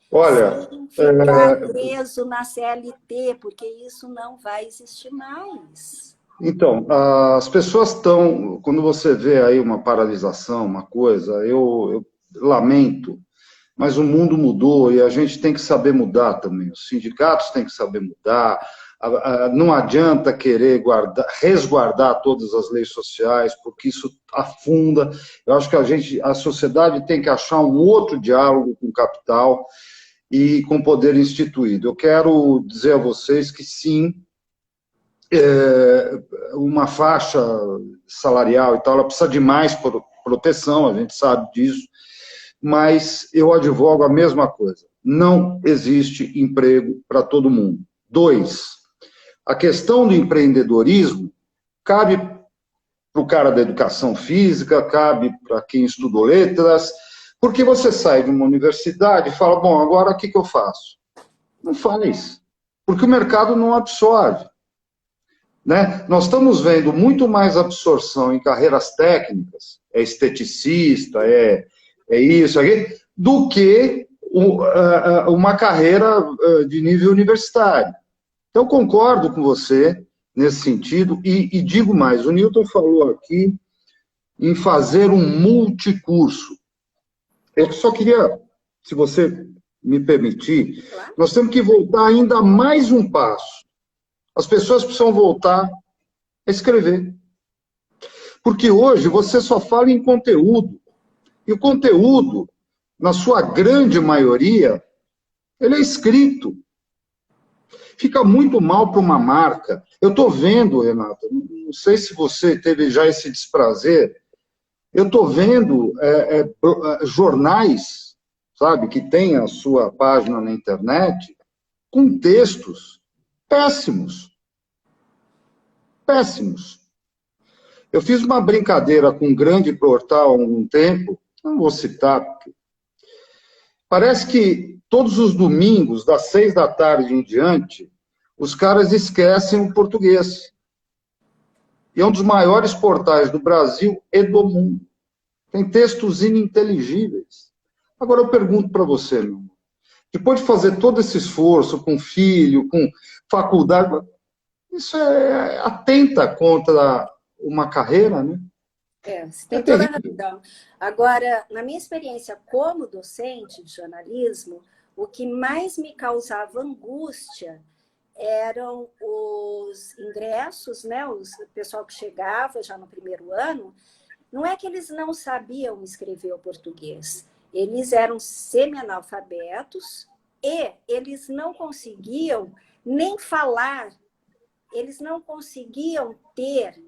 Olha, sem ficar preso na CLT, porque isso não vai existir mais. Então, as pessoas estão, quando você vê aí uma paralisação, uma coisa, eu lamento, mas o mundo mudou e a gente tem que saber mudar também. Os sindicatos têm que saber mudar. Não adianta querer resguardar todas as leis sociais, porque isso afunda. Eu acho que a sociedade tem que achar um outro diálogo com o capital e com o poder instituído. Eu quero dizer a vocês que sim, uma faixa salarial e tal, ela precisa de mais proteção, a gente sabe disso, mas eu advogo a mesma coisa. Não existe emprego para todo mundo. 2, a questão do empreendedorismo cabe para o cara da educação física, cabe para quem estudou letras, porque você sai de uma universidade e fala, bom, agora o que eu faço? Não faz, porque o mercado não absorve. Né? Nós estamos vendo muito mais absorção em carreiras técnicas, é esteticista, é isso aqui, do que uma carreira de nível universitário. Então, concordo com você nesse sentido, e digo mais, o Newton falou aqui em fazer um multicurso. Eu só queria, se você me permitir, nós temos que voltar ainda mais um passo. As pessoas precisam voltar a escrever. Porque hoje você só fala em conteúdo. E o conteúdo, na sua grande maioria, ele é escrito. Fica muito mal para uma marca. Eu estou vendo, Renata, não sei se você teve já esse desprazer, eu estou vendo jornais, sabe, que têm a sua página na internet, com textos péssimos. Péssimos. Eu fiz uma brincadeira com um grande portal há algum tempo, não vou citar, porque parece que todos os domingos, das 6 da tarde em diante, os caras esquecem o português. E é um dos maiores portais do Brasil e do mundo. Tem textos ininteligíveis. Agora eu pergunto para você, meu irmão, depois de fazer todo esse esforço com filho, com faculdade, isso atenta contra uma carreira, né? Você tem toda a razão. Agora, na minha experiência como docente de jornalismo, o que mais me causava angústia eram os ingressos, né? O pessoal que chegava já no primeiro ano, não é que eles não sabiam escrever o português, eles eram semi-analfabetos e eles não conseguiam nem falar, eles não conseguiam ter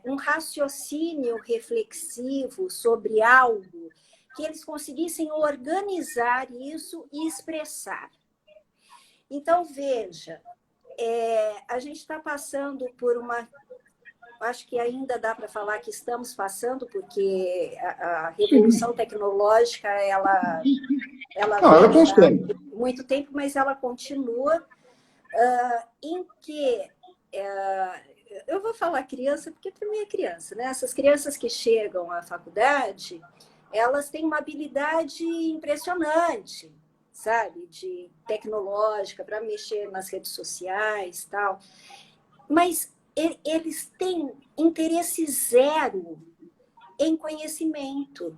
um raciocínio reflexivo sobre algo, que eles conseguissem organizar isso e expressar. Então, veja, a gente está passando por uma... Acho que ainda dá para falar que estamos passando, porque a revolução tecnológica, ela vem há muito tempo, mas ela continua. em que eu vou falar criança porque para mim é criança, né? Essas crianças que chegam à faculdade, elas têm uma habilidade impressionante, sabe, de tecnológica para mexer nas redes sociais, tal. Mas eles têm interesse zero em conhecimento.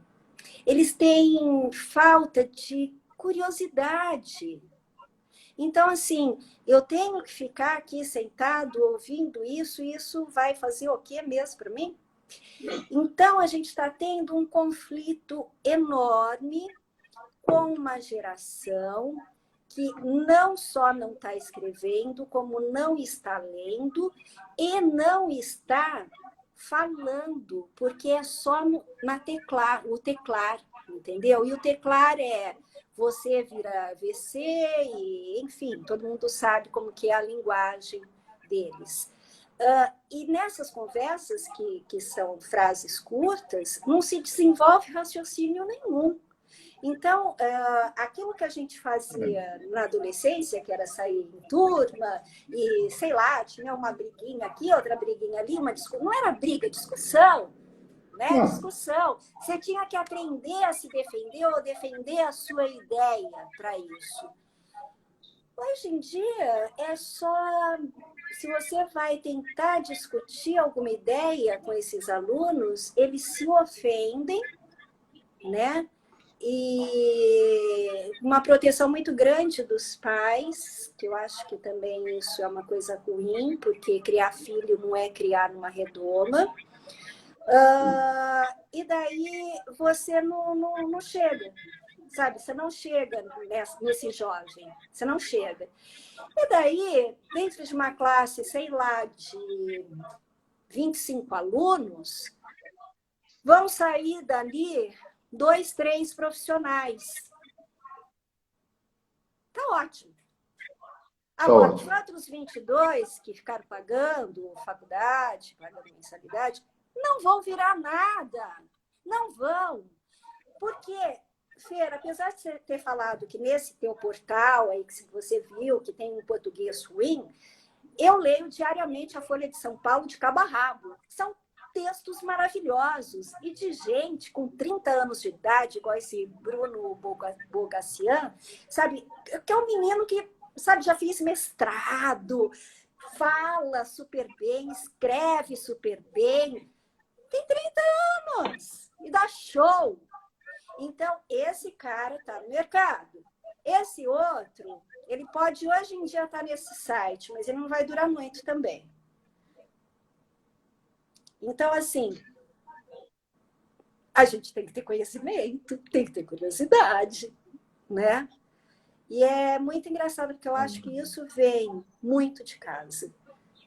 Eles têm falta de curiosidade. Então, assim, eu tenho que ficar aqui sentado ouvindo isso, e isso vai fazer o quê mesmo para mim? Então, a gente está tendo um conflito enorme com uma geração que não só não está escrevendo, como não está lendo e não está falando, porque é só na o teclar, entendeu? E o teclar é você vira VC, e, enfim, todo mundo sabe como que é a linguagem deles. E nessas conversas, que são frases curtas, não se desenvolve raciocínio nenhum. Então, aquilo que a gente fazia na adolescência, que era sair em turma, e, sei lá, tinha uma briguinha aqui, outra briguinha ali, não era briga, discussão, né? Discussão. Você tinha que aprender a se defender ou defender a sua ideia para isso. Hoje em dia, é só... Se você vai tentar discutir alguma ideia com esses alunos, eles se ofendem, né? E uma proteção muito grande dos pais, que eu acho que também isso é uma coisa ruim, porque criar filho não é criar numa redoma. E daí você não chega, sabe? Você não chega nesse jovem, você não chega. E daí, dentro de uma classe, sei lá, de 25 alunos, vão sair dali 2, 3 profissionais. Tá ótimo. Agora, os outros 22 que ficaram pagando faculdade, pagando mensalidade, não vão virar nada. Não vão. Porque, Fer, apesar de você ter falado que nesse teu portal aí que você viu que tem um português ruim, eu leio diariamente a Folha de São Paulo de cabo a rabo. São textos maravilhosos e de gente com 30 anos de idade, igual esse Bruno Bogacian, sabe? Que é um menino que, sabe, já fez mestrado, fala super bem, escreve super bem, tem 30 anos e dá show. Então, esse cara está no mercado. Esse outro, ele pode hoje em dia estar nesse site, mas ele não vai durar muito também. Então, assim, a gente tem que ter conhecimento, tem que ter curiosidade, né? E é muito engraçado, porque eu acho que isso vem muito de casa.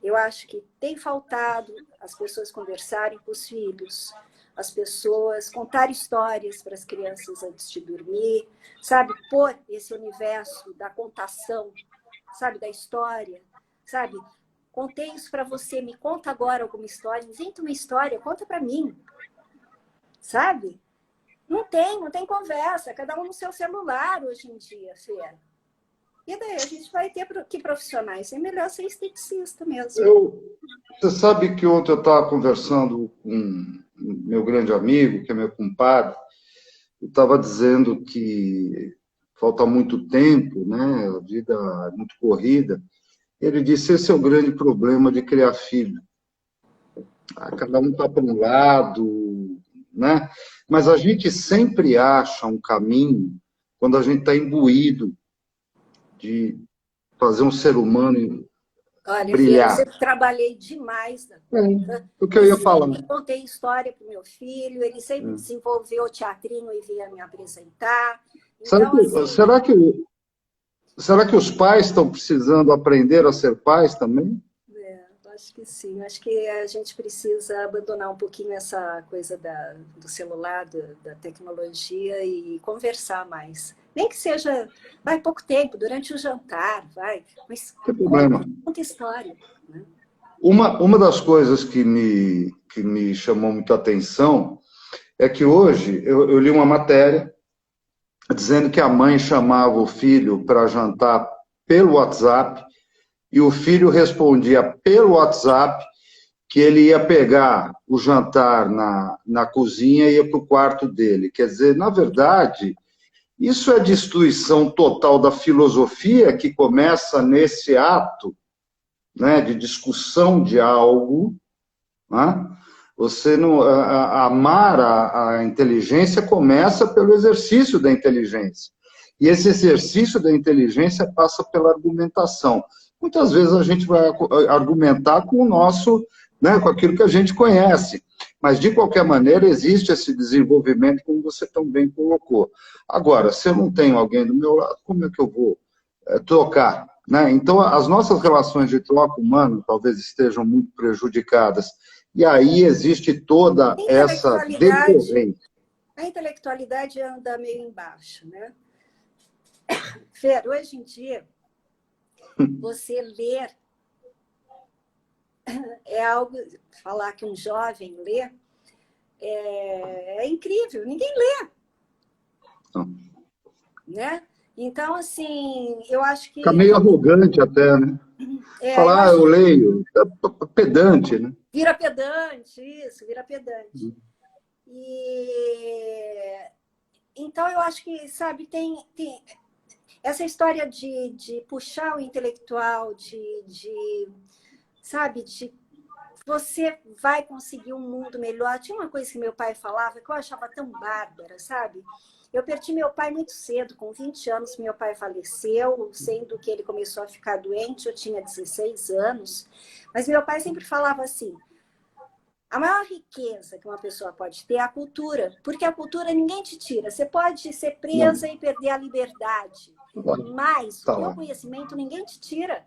Eu acho que tem faltado as pessoas conversarem com os filhos, as pessoas contar histórias para as crianças antes de dormir, sabe? Pôr esse universo da contação, sabe? Da história, sabe? Contei isso para você, me conta agora alguma história, inventa uma história, conta para mim, sabe? Não tem conversa, cada um no seu celular hoje em dia, Fê. E daí a gente vai ter que profissionais, é melhor ser esteticista mesmo. Você sabe que ontem eu estava conversando com meu grande amigo, que é meu compadre, eu estava dizendo que falta muito tempo, né? A vida é muito corrida. Ele disse, esse é o grande problema de criar filho. Cada um está para um lado, né? Mas a gente sempre acha um caminho quando a gente está imbuído de fazer um ser humano Olha, Vera, eu brilhar. sempre trabalhei demais na conta. O que eu ia falar. Sempre contei história para o meu filho, ele sempre desenvolveu o teatrinho e vinha me apresentar. Então, será que os pais estão precisando aprender a ser pais também? Acho que sim. Acho que a gente precisa abandonar um pouquinho essa coisa do celular, da tecnologia e conversar mais. Nem que seja, vai pouco tempo, durante o jantar, vai. Mas conta história. Né? Uma das coisas que me chamou muita atenção é que hoje eu li uma matéria dizendo que a mãe chamava o filho para jantar pelo WhatsApp e o filho respondia pelo WhatsApp que ele ia pegar o jantar na cozinha e ia para o quarto dele. Quer dizer, na verdade, isso é destruição total da filosofia que começa nesse ato, né, de discussão de algo, né? Você não, amar a inteligência começa pelo exercício da inteligência. E esse exercício da inteligência passa pela argumentação. Muitas vezes a gente vai argumentar com o nosso, né, com aquilo que a gente conhece. Mas, de qualquer maneira, existe esse desenvolvimento, como você também colocou. Agora, se eu não tenho alguém do meu lado, como é que eu vou trocar? Né? Então, as nossas relações de troca humana talvez estejam muito prejudicadas. E aí existe toda essa decorrência. A intelectualidade anda meio embaixo, né? Fer, hoje em dia, você ler é algo... Falar que um jovem lê é incrível, ninguém lê. Não. Né? Então, assim, eu acho que... Fica meio arrogante até, né? Falar, eu leio, é pedante, né? Vira pedante, isso, vira pedante. E... Então, eu acho que, sabe, tem essa história de puxar o intelectual, sabe, de você vai conseguir um mundo melhor. Tinha uma coisa que meu pai falava que eu achava tão bárbara, sabe? Eu perdi meu pai muito cedo, com 20 anos meu pai faleceu, sendo que ele começou a ficar doente, eu tinha 16 anos. Mas meu pai sempre falava assim, a maior riqueza que uma pessoa pode ter é a cultura, porque a cultura ninguém te tira. Você pode ser presa e perder a liberdade, mas o teu conhecimento ninguém te tira.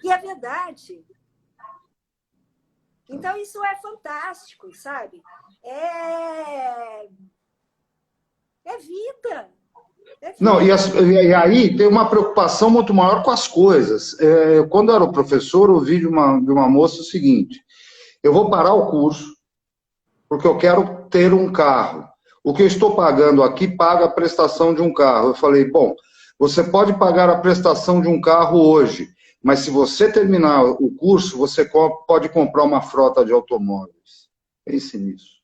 E é verdade. Então, isso é fantástico, sabe? É vida. É vida. Não, e aí tem uma preocupação muito maior com as coisas. Quando eu era professor, eu ouvi de uma moça o seguinte, eu vou parar o curso porque eu quero ter um carro. O que eu estou pagando aqui paga a prestação de um carro. Eu falei, bom, você pode pagar a prestação de um carro hoje, mas se você terminar o curso, você pode comprar uma frota de automóveis. Pense nisso.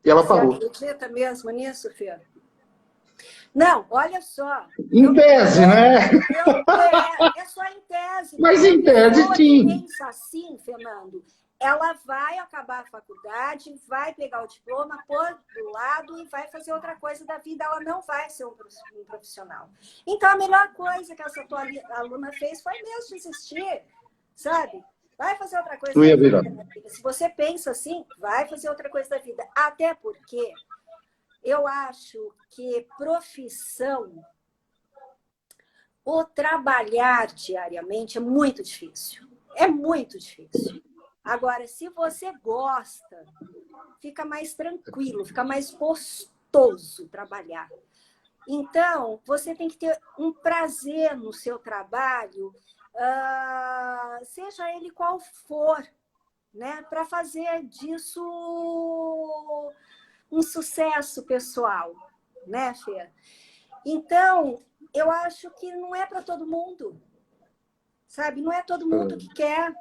E ela parou. Você acredita mesmo nisso, Fê? Não, olha só. Em tese, né? É só em tese. Mas em tese, sim. Quem pensa assim, Fernando, ela vai acabar a faculdade, vai pegar o diploma, pôr do lado e vai fazer outra coisa da vida. Ela não vai ser um profissional. Então, a melhor coisa que essa tua aluna fez foi mesmo desistir, sabe? Vai fazer outra coisa da vida. Se você pensa assim, vai fazer outra coisa da vida. Até porque eu acho que profissão, o trabalhar diariamente é muito difícil. É muito difícil. Agora, se você gosta, fica mais tranquilo, fica mais gostoso trabalhar. Então, você tem que ter um prazer no seu trabalho, seja ele qual for, né? Para fazer disso um sucesso pessoal, né, Fê? Então, eu acho que não é para todo mundo, sabe? Não é todo mundo que quer.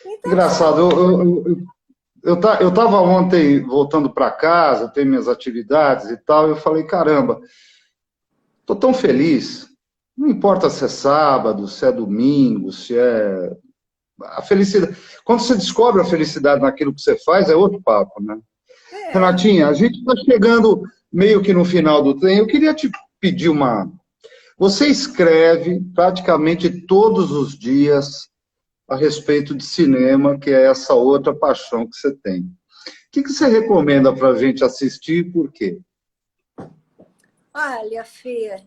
Então, engraçado, eu estava ontem voltando para casa, tenho minhas atividades e tal, eu falei, caramba, estou tão feliz, não importa se é sábado, se é domingo, se é... A felicidade. Quando você descobre a felicidade naquilo que você faz, é outro papo, né? Renatinha, a gente está chegando meio que no final do trem. Eu queria te pedir uma... Você escreve praticamente todos os dias a respeito de cinema, que é essa outra paixão que você tem. O que você recomenda para a gente assistir e por quê? Olha, Fê,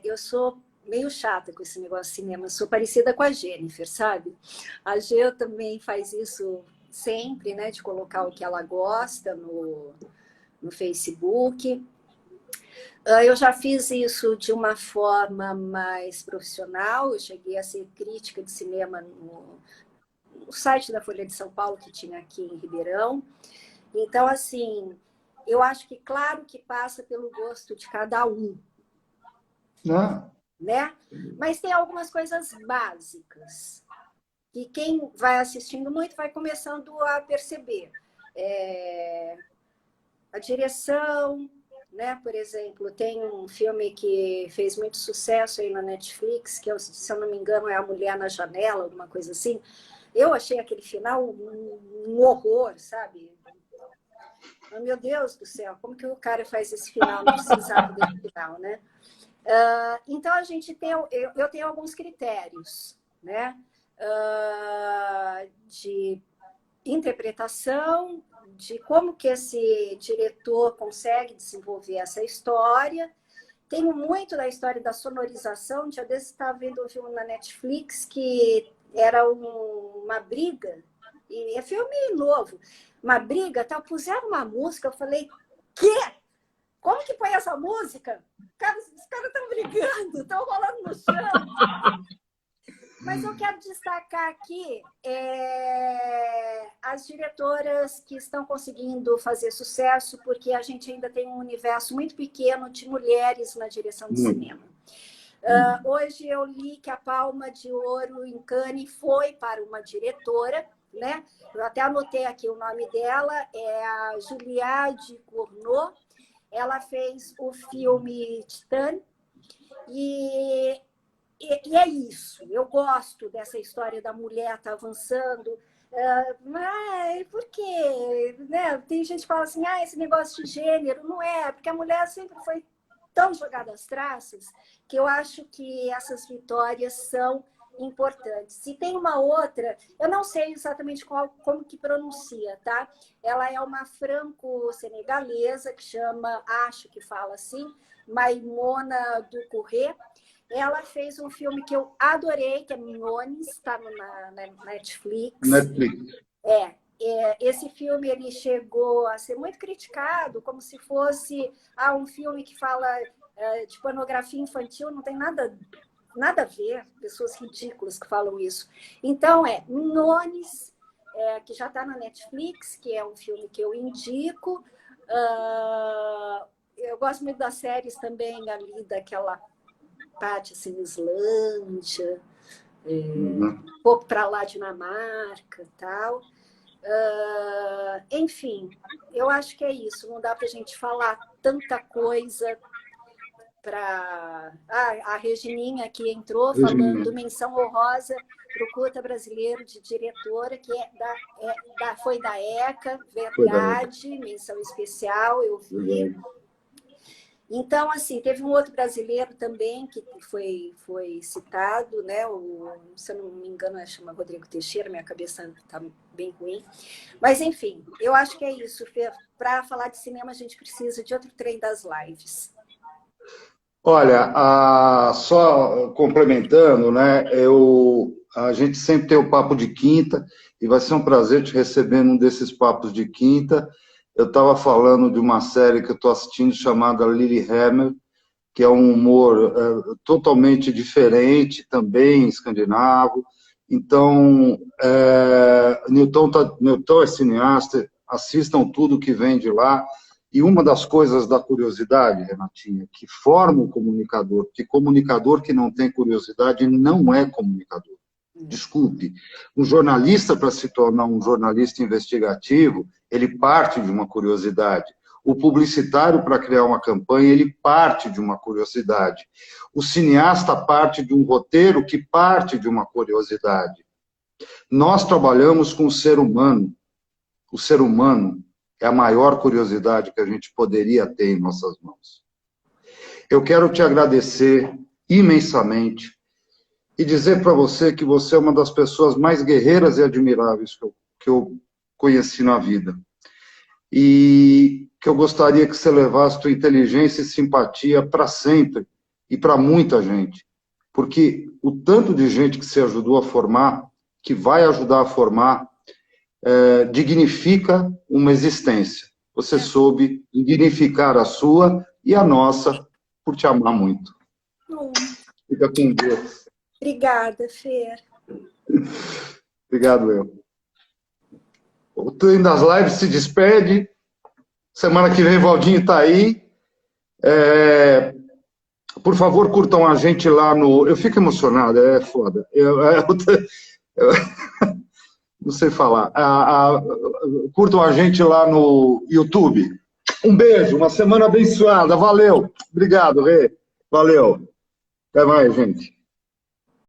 eu sou meio chata com esse negócio de cinema. Eu sou parecida com a Jennifer, sabe? A Gê também faz isso sempre, né? De colocar o que ela gosta no Facebook. Eu já fiz isso de uma forma mais profissional. Eu cheguei a ser crítica de cinema no site da Folha de São Paulo, que tinha aqui em Ribeirão. Então, assim, eu acho que, claro, que passa pelo gosto de cada um. Não. né? Mas tem algumas coisas básicas que quem vai assistindo muito vai começando a perceber. A direção, né? Por exemplo, tem um filme que fez muito sucesso aí na Netflix, que, se eu não me engano, é A Mulher na Janela, alguma coisa assim. Eu achei aquele final um horror, sabe? Oh, meu Deus do céu, como que o cara faz esse final? Não precisava desse final, né? Então, a gente tem, eu tenho alguns critérios, né? De interpretação, de como que esse diretor consegue desenvolver essa história. Tenho muito da história da sonorização. Um dia desses estava vendo um filme na Netflix que era uma briga, e é filme novo, uma briga, tal, puseram uma música, eu falei, quê? Como que põe essa música? Cara, os caras estão brigando, estão rolando no chão. Mas eu quero destacar aqui as diretoras que estão conseguindo fazer sucesso, porque a gente ainda tem um universo muito pequeno de mulheres na direção de cinema. Hoje eu li que a Palma de Ouro em Cannes foi para uma diretora, né? Eu até anotei aqui o nome dela, é a Juliade Cournot. Ela fez o filme Titane, e é isso. Eu gosto dessa história da mulher estar avançando. Mas por quê? Né? Tem gente que fala assim, esse negócio de gênero. Não é, porque a mulher sempre foi tão jogada às traças que eu acho que essas vitórias são importantes. E tem uma outra, eu não sei exatamente como que pronuncia, tá? Ela é uma franco-senegalesa que chama, acho que fala assim, Maimona Doucouré. Ela fez um filme que eu adorei, que é Mignones, está na Netflix. Esse filme ele chegou a ser muito criticado, como se fosse um filme que fala de pornografia infantil, não tem nada a ver, pessoas ridículas que falam isso. Então, Mignones, que já está na Netflix, que é um filme que eu indico. Eu gosto muito das séries também ali, daquela parte assim, Islândia, um pouco para lá, Dinamarca e tal. Enfim, eu acho que é isso. Não dá para a gente falar tanta coisa para... a Regininha que entrou falando menção honrosa para o Curta Brasileiro de Diretora, que foi da ECA, verdade, menção especial, eu vi. Então, assim, teve um outro brasileiro também que foi citado, né? Se eu não me engano, chama Rodrigo Teixeira, minha cabeça está bem ruim. Mas, enfim, eu acho que é isso, Fer. Para falar de cinema, a gente precisa de outro trem das lives. Olha, só complementando, né? A gente sempre tem o papo de quinta, e vai ser um prazer te receber num desses papos de quinta. Eu estava falando de uma série que eu estou assistindo chamada Lilyhammer, que é um humor totalmente diferente, também escandinavo. Então, Newton é cineasta, assistam tudo que vem de lá. E uma das coisas da curiosidade, Renatinha, que forma o comunicador, porque comunicador que não tem curiosidade não é comunicador. Desculpe, um jornalista, para se tornar um jornalista investigativo, ele parte de uma curiosidade. O publicitário, para criar uma campanha, ele parte de uma curiosidade. O cineasta parte de um roteiro que parte de uma curiosidade. Nós trabalhamos com o ser humano. O ser humano é a maior curiosidade que a gente poderia ter em nossas mãos. Eu quero te agradecer imensamente e dizer para você que você é uma das pessoas mais guerreiras e admiráveis que eu conheci na vida. E que eu gostaria que você levasse tua inteligência e simpatia para sempre e para muita gente. Porque o tanto de gente que você ajudou a formar, que vai ajudar a formar, dignifica uma existência. Você soube dignificar a sua e a nossa por te amar muito. Fica com Deus. Obrigada, Fer. Obrigado, eu. O Trem das Lives se despede. Semana que vem, Valdinho está aí. Por favor, curtam a gente lá no... Eu fico emocionado, é foda. Eu não sei falar. Curtam a gente lá no YouTube. Um beijo, uma semana abençoada. Valeu. Obrigado, Rê. Valeu. Até mais, gente.